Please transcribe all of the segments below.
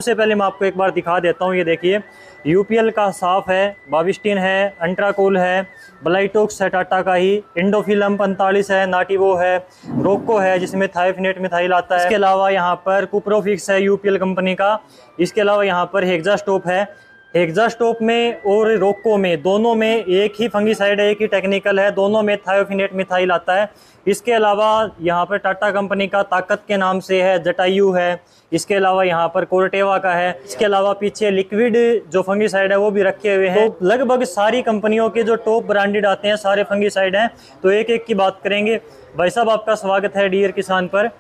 सबसे पहले मैं आपको एक बार दिखा देता हूँ। ये देखिए, यूपीएल का साफ है, बाविस्टिन है, अल्ट्राकूल है, ब्लाइटॉक्स है टाटा का ही, इंडोफिलम 45 है, नाटिवो है, रोको है जिसमें थायोफिनेट मिथाइल आता है। इसके अलावा यहाँ पर कुप्रोफिक्स है यूपीएल कंपनी का। इसके अलावा यहाँ पर हेक्सास्टॉप है। हेक्सास्टॉप में और रोको में दोनों में एक ही फंगिसाइड है, एक ही टेक्निकल है, दोनों में थायोफिनेट मिथाइल आता है। इसके अलावा यहाँ पर टाटा कंपनी का ताकत के नाम से है, जटायु है। इसके अलावा यहाँ पर कोर्टेवा का है। इसके अलावा पीछे लिक्विड जो फंगिसाइड है वो भी रखे हुए हैं। तो लगभग सारी कंपनियों के जो टॉप ब्रांडेड आते हैं सारे फंगिसाइड हैं। तो एक एक की बात करेंगे। भाई साहब, आपका स्वागत है डियर किसान पर।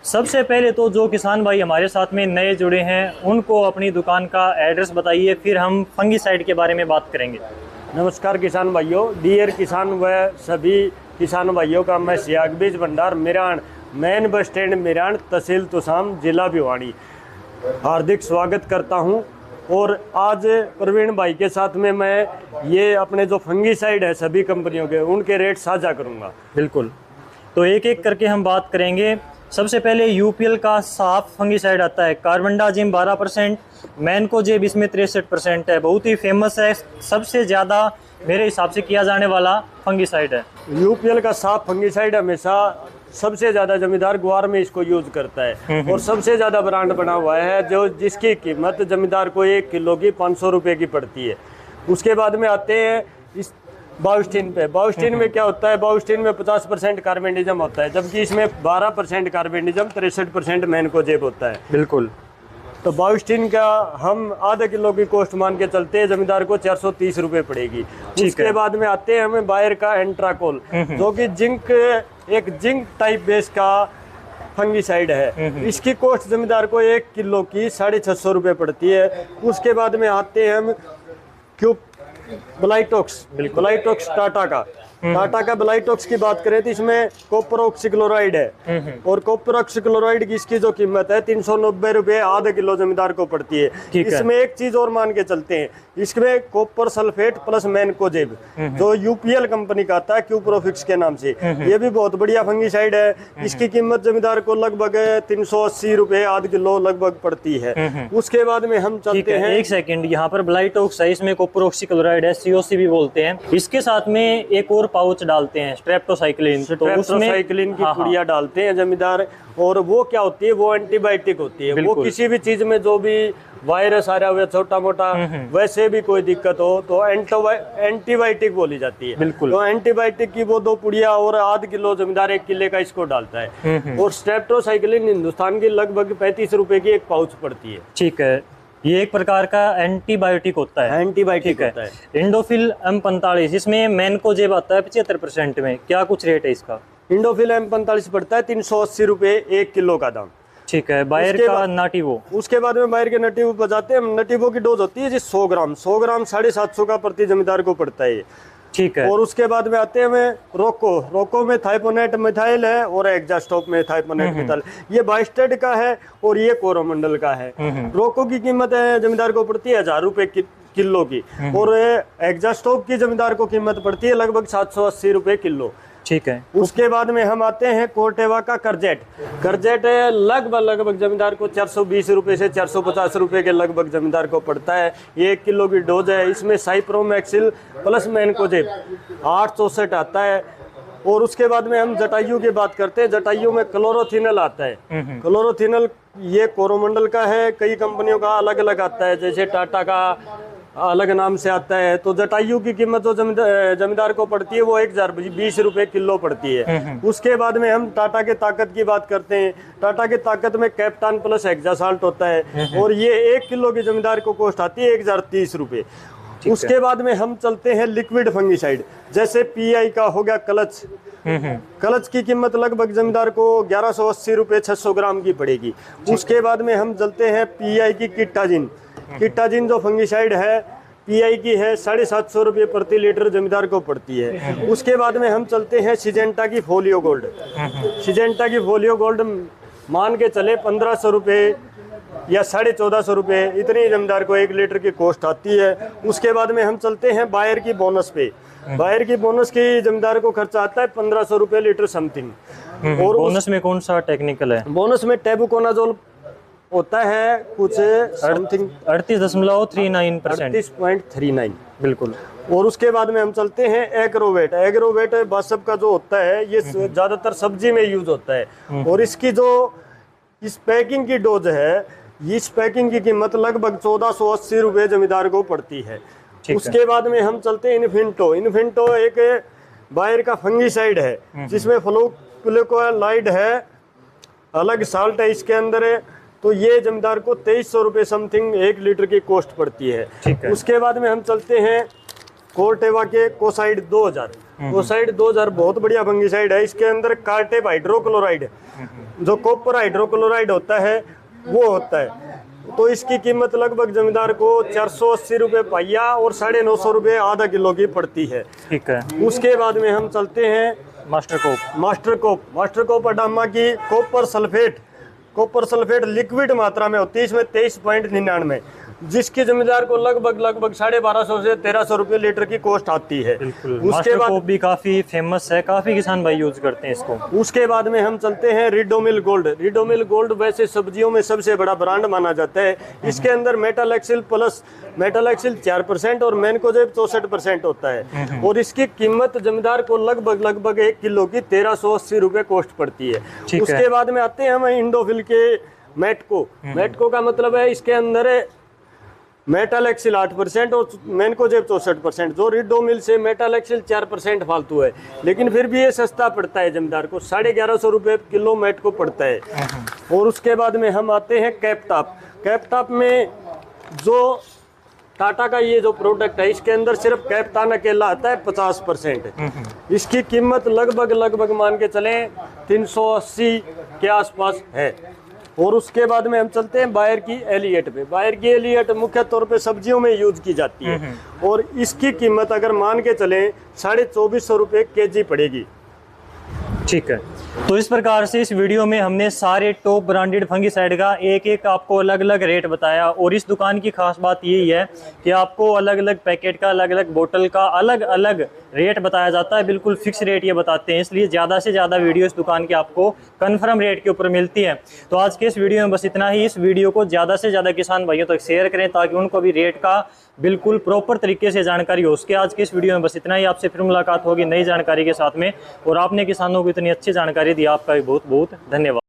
सबसे पहले तो जो किसान भाई हमारे साथ में नए जुड़े हैं उनको अपनी दुकान का एड्रेस बताइए, फिर हम फंगिसाइड के बारे में बात करेंगे। नमस्कार किसान भाइयों, डियर किसान व सभी किसान भाइयों का मैं सियाग बीज भंडार Miran, main bus stand Miran, तहसील तुसाम, जिला भिवानी हार्दिक स्वागत करता हूं। और आज प्रवीण भाई के साथ में मैं ये अपने जो फंगिसाइड है सभी कंपनियों के उनके रेट साझा करूंगा। बिल्कुल, तो एक एक करके हम बात करेंगे। सबसे पहले यूपीएल का साफ फंगिसाइड आता है, कार्बनडाजिम 12%, मैनकोजेब इसमें 63% है। बहुत ही फेमस है, सबसे ज़्यादा मेरे हिसाब से किया जाने वाला फंगिसाइड है। यूपीएल का साफ फंगिसाइड हमेशा सबसे ज़्यादा जमींदार ग्वार में इसको यूज करता है और सबसे ज़्यादा ब्रांड बना हुआ है, जो जिसकी कीमत जमींदार को 1 किलो की 500 रुपये की पड़ती है। उसके बाद में आते हैं इस बाविस्टिन पे। बाविस्टिन में क्या होता है, बाविस्टिन में 50% कार्बेंडिज्म होता है, जबकि इसमें 12% कार्बेंडिज्म, 63% मैनकोजेब होता है। बिल्कुल। तो बाविस्टिन का हम आधा किलो की कॉस्ट मान के चलते हैं, जमींदार को 430 रुपये पड़ेगी। उसके बाद में आते हैं हमें बायर का एंट्राकोल, जो कि एक जिंक टाइप बेस का फंगिसाइड है। इसकी कॉस्ट जमींदार को 1 किलो की 650 रुपये पड़ती है। उसके बाद में आते हैं हम ब्लाइटॉक्स टाटा का ब्लाइटॉक्स की बात करें तो इसमें कॉपर ऑक्सीक्लोराइड है और कॉपर ऑक्सीक्लोराइड की इसकी जो कीमत है 390 रुपये आधा किलो जमींदार को पड़ती है। इसमें एक चीज और मान के चलते हैं, इसमें कॉपर सल्फेट प्लस मैनकोजेब जो यूपीएल कंपनी का आता है क्यूप्रोफिक्स के नाम से, ये भी बहुत बढ़िया फंगिसाइड है। इसकी कीमत जमींदार को लगभग 380 रुपये आधा किलो लगभग पड़ती है। उसके बाद में हम चलते हैं, एक सेकेंड, यहाँ पर ब्लाइटॉक्स है, इसमें कॉपर ऑक्सीक्लोराइड है, सीओसी भी बोलते हैं। इसके साथ में एक और पाउच डालते हैं स्ट्रेप्टोसाइक्लिन, तो उसमें साइक्लिन की पुड़िया डालते हैं जमींदार। और वो क्या होती है, वो एंटीबायोटिक होती है। वो किसी भी चीज में जो भी वायरस आ रहा हो, छोटा मोटा वैसे भी कोई दिक्कत हो तो एंटीबायोटिक बोली जाती है। बिल्कुल। तो एंटीबायोटिक की वो 2 पुड़िया और आधा किलो जमींदार 1 किले का इसको डालता है। और स्ट्रेप्टोसाइक्लिन हिंदुस्तान की लगभग 35 रुपए की एक पाउच पड़ती है। ठीक है, ये एक प्रकार का एंटीबायोटिक होता है। एंटीबायोटिक होता है। इंडोफिल M45, इसमें मैनकोजेब आता है 75% में। क्या कुछ रेट है इसका? इंडोफिल M45 पड़ता है 380 रुपये 1 किलो का दाम। ठीक है। बायर का नाटिवो, उसके बाद में बायर के नटिवो बजाते हैं। नटिवो की डोज होती है जी 100 ग्राम 750 का प्रति जमींदार को पड़ता है। ठीक है। और उसके बाद में आते हैं हमें रोको में थाइपोनेट मिथाइल है और एक्जास्टॉप में थाइपोनेट मिथाइल, ये बाइस्टेड का है और ये कोरोमंडल का है। रोको की कीमत है जमींदार को पड़ती है 1000 रुपये किलो की और एक्जास्टॉप की जमींदार को कीमत पड़ती है लगभग 780 रुपये किलो। ठीक है। उसके बाद में हम आते हैं कोर्टेवा का करजेट लगभग जमींदार को 420 रुपये से 450 रुपये के लगभग जमींदार को पड़ता है। ये 1 किलो की डोज है। इसमें साइप्रोमैक्सिल प्लस मैनकोजेब 864 आता है। और उसके बाद में हम जटायु की बात करते हैं। जटायु में क्लोरोथिनल आता है। क्लोरोथिनल ये कोरोमंडल का है, कई कंपनियों का अलग अलग आता है, जैसे टाटा का अलग नाम से आता है। तो जटायु की कीमत जो जमींदार को पड़ती है वो 1020 रुपये किलो पड़ती है। उसके बाद में हम टाटा के ताकत की बात करते हैं। टाटा के ताकत में कैप्टान प्लस हेक्सासाल्ट होता है और ये 1 किलो की जमींदार को कॉस्ट आती है 1030 रुपये। उसके बाद में हम चलते हैं लिक्विड फंगिसाइड, जैसे पीआई का हो गया क्लच की कीमत लगभग जमींदार को 1180 रुपये 600 ग्राम की पड़ेगी। उसके बाद में हम चलते हैं पीआई की किटाजिन जो फंगिसाइड है पीआई की है 750 रुपये प्रति लीटर जमींदार को पड़ती है। उसके बाद में हम चलते हैं सिजेंटा की फोलियो गोल्ड मान के चले 1500 रुपये या 1450 रुपये इतनी जमींदार को 1 लीटर की कॉस्ट आती है। उसके बाद में हम चलते हैं बायर की बोनस पे। बायर की बोनस की जमींदार को खर्चा आता है 1500 रुपये लीटर समथिंग। और बोनस में कौन सा टेक्निकल है? बोनस में टेबुकोनाजोल होता है कुछ समथिंग 38.39%। 38.39 बिल्कुल। और उसके बाद में हम चलते हैं एग्रोवेट। एग्रोवेट बासप का जो होता है ये ज़्यादातर सब्जी में यूज होता है। और इसकी जो इस पैकिंग की डोज है, इस पैकिंग की कीमत लगभग 1480 रुपये जमींदार को पड़ती है। उसके बाद में हम चलते हैं इन्फिंटो। इन्फिंटो एक बायर का फंगीसाइड है जिसमें फ्लोक्विलाइड है, अलग साल्ट है इसके अंदर है। तो ये जमींदार को 2300 रुपये समथिंग 1 लीटर की कॉस्ट पड़ती है। उसके बाद में हम चलते हैं कोर्टेवा के कोसाइड 2000। कोसाइड 2000 बहुत बढ़िया फंगीसाइड है। इसके अंदर कार्टेप हाइड्रोक्लोराइड, जो कॉपर हाइड्रोक्लोराइड होता है वो होता है। तो इसकी कीमत लगभग जमींदार को 480 रुपये पहिया और 950 रुपये आधा किलो की पड़ती है। ठीक है। उसके बाद में हम चलते हैं मास्टर कोप अडामा की कॉपर सल्फेट लिक्विड मात्रा में होती है, इसमें 23.99, जिसकी जमींदार को लगभग 1250 से 1300 रुपये लीटर की कॉस्ट आती है। उसके बाद भी काफी फेमस है, काफी किसान भाई यूज करते हैं इसको। उसके बाद में हम चलते हैं रिडोमिल गोल्ड। रिडोमिल गोल्ड वैसे सब्जियों में सबसे बड़ा ब्रांड माना जाता है। इसके अंदर मेटालेक्सिल 4% और मैनकोजेब 64% होता है। और इसकी कीमत जमींदार को लगभग 1 किलो की 1380 रुपये कॉस्ट पड़ती है। उसके बाद में आते हैं हम इंडोफिल के मेटको का मतलब है इसके अंदर मेटालेक्सिल 8% और मैनकोजेब 64%। जो रिडोमिल से मेटालेक्सिल 4% फालतू है, लेकिन फिर भी ये सस्ता पड़ता है जमींदार को, 1150 रुपये किलो मेटको पड़ता है। और उसके बाद में हम आते हैं कैपटॉप में जो टाटा का ये जो प्रोडक्ट है इसके अंदर सिर्फ कैप्टान अकेला आता है 50%। इसकी कीमत लगभग मान के चलें 380 के आसपास है। और उसके बाद में हम चलते हैं बायर की एलियट पे। बायर की एलियट मुख्य तौर पे सब्जियों में यूज की जाती है और इसकी कीमत अगर मान के चलें 2450 रुपये केजी पड़ेगी। ठीक है। तो इस प्रकार से इस वीडियो में हमने सारे टॉप ब्रांडेड फंगीसाइड का एक आपको अलग अलग रेट बताया। और इस दुकान की खास बात यही है कि आपको अलग अलग पैकेट का, अलग अलग बोतल का अलग अलग रेट बताया जाता है। बिल्कुल फिक्स रेट ये बताते हैं, इसलिए ज़्यादा से ज़्यादा वीडियो इस दुकान की आपको कन्फर्म रेट के ऊपर मिलती है। तो आज के इस वीडियो में बस इतना ही। इस वीडियो को ज़्यादा से ज़्यादा किसान भाइयों तक शेयर करें ताकि उनको भी रेट का बिल्कुल प्रॉपर तरीके से जानकारी हो सके। आज के इस वीडियो में बस इतना ही। आपसे फिर मुलाकात होगी नई जानकारी के साथ में। और आपने किसानों को इतनी अच्छी जानकारी दी, आपका भी बहुत बहुत धन्यवाद।